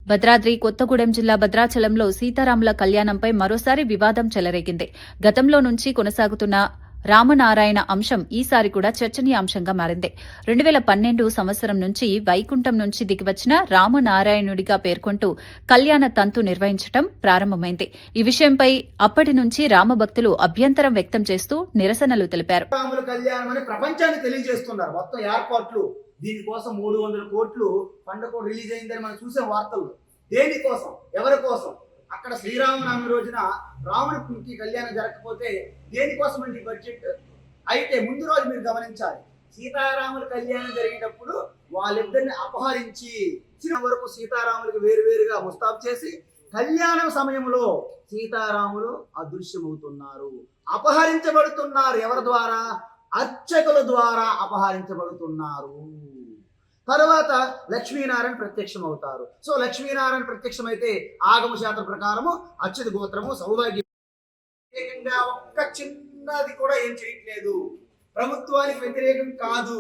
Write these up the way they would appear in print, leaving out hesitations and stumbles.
భద్రాద్రి కొత్తగూడెం జిల్లా భద్రాచలంలో సీతారాముల కళ్యాణంపై మరోసారి వివాదం చెలరేగింది. గతంలో నుంచి కొనసాగుతున్న రామనారాయణ అంశం ఈసారి కూడా చర్చనీయాంశంగా మారింది. 2012 సంవత్సరం నుంచి వైకుంఠం నుంచి దిగివచ్చిన రామనారాయణుడిగా పేర్కొంటూ కళ్యాణ తంతు నిర్వహించడం ప్రారంభమైంది. ఈ విషయంపై అప్పటి నుంచి రామభక్తులు అభ్యంతరం వ్యక్తం చేస్తూ నిరసనలు తెలిపారు. రాముల కళ్యాణం అని ప్రపంచానికి తెలియజేస్తున్నారు. మొత్తం ఏర్పాట్లు దీనికోసం 300 కోట్లు ఫండ్ కూడా రిలీజ్ అయిందని మనం చూసే వార్తలు. దేనికోసం, ఎవరి కోసం? అక్కడ శ్రీరామనవమి రోజున రాముడికి కళ్యాణం జరగకపోతే దేనికోసం అండి బడ్జెట్? అయితే ముందు రోజు మీరు గమనించాలి, సీతారాముల కళ్యాణం జరిగేటప్పుడు వాళ్ళిద్దరిని అపహరించి వరకు సీతారాములకు వేరువేరుగా ముస్తాబు చేసి కళ్యాణం సమయంలో సీతారాములు అదృశ్యమవుతున్నారు, అపహరించబడుతున్నారు. ఎవరి ద్వారా? అర్చకుల ద్వారా అపహరించబడుతున్నారు. తర్వాత లక్ష్మీనారాయణ ప్రత్యక్షం అవుతారు. సో లక్ష్మీనారాయణ ప్రత్యక్షమైతే ఆగమ శాస్త్ర ప్రకారము అచ్యుత గోత్రము సౌభాగ్యంగా ఒక్క చిన్నది కూడా ఏం చేయట్లేదు. ప్రభుత్వానికి వ్యతిరేకం కాదు,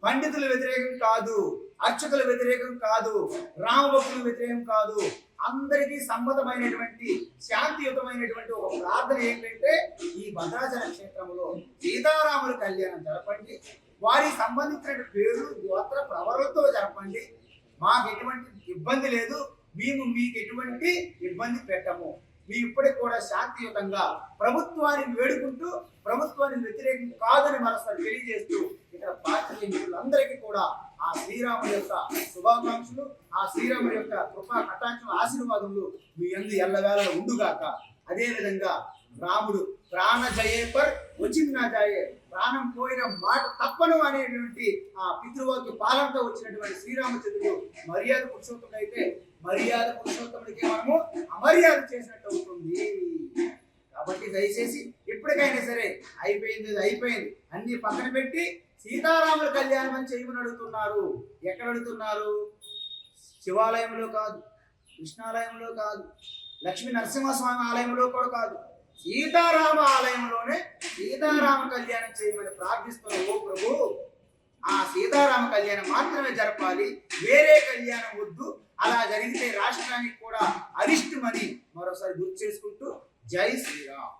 పండితుల వ్యతిరేకం కాదు, అర్చకుల వ్యతిరేకం కాదు, రామభక్తుల వ్యతిరేకం కాదు. అందరికీ సమ్మతమైనటువంటి శాంతియుతమైనటువంటి ఒక ప్రార్థన ఏంటంటే ఈ భద్రాచల క్షేత్రంలో సీతారాముల కళ్యాణం జరపండి, వారికి సంబంధించిన పేరు గోత్ర ప్రవరులతో జరపండి. మాకు ఎటువంటి ఇబ్బంది లేదు, మేము మీకు ఎటువంటి ఇబ్బంది పెట్టము. మీ ఇప్పటికి కూడా శాంతియుతంగా ప్రభుత్వాన్ని వేడుకుంటూ ప్రభుత్వానికి వ్యతిరేకం కాదని మనసారి తెలియజేస్తూ ఇక్కడ పార్టీ మిత్రులందరికీ కూడా ఆ శ్రీరాముడి యొక్క శుభాకాంక్షలు, ఆ శ్రీరాముడి యొక్క కృపా కటాక్షలు, ఆశీర్వాదములు మీ అందు ఎల్లవేళ ఉండుగాక. అదేవిధంగా రాముడు ప్రాణ జయే పర్ వచ్చిన జయే, ప్రాణం పోయిన మాట తప్పను అనేటువంటి ఆ పితృవాక్య పాలనతో వచ్చినటువంటి శ్రీరామచంద్రుడు మర్యాద పురుషోత్తముడు అయితే మర్యాద పురుషోత్తముడికి మనము అమర్యాద చేసినట్టు అవుతుంది. కాబట్టి దయచేసి ఎప్పటికైనా సరే అయిపోయింది అన్ని పక్కన పెట్టి సీతారాముల కళ్యాణం అని చేయమని అడుగుతున్నారు. ఎక్కడ అడుగుతున్నారు? శివాలయంలో కాదు, కృష్ణాలయంలో కాదు, లక్ష్మీ నరసింహస్వామి ఆలయంలో కూడా కాదు, సీతారామ ఆలయంలోనే సీతారామ కళ్యాణం చేయమని ప్రార్థిస్తున్న ఓ ప్రభు, ఆ సీతారామ కళ్యాణం మాత్రమే జరపాలి, వేరే కళ్యాణం వద్దు. అలా జరిగితే రాష్ట్రానికి కూడా అరిష్టమని మరోసారి గుర్తు చేసుకుంటూ జై శ్రీరామ్.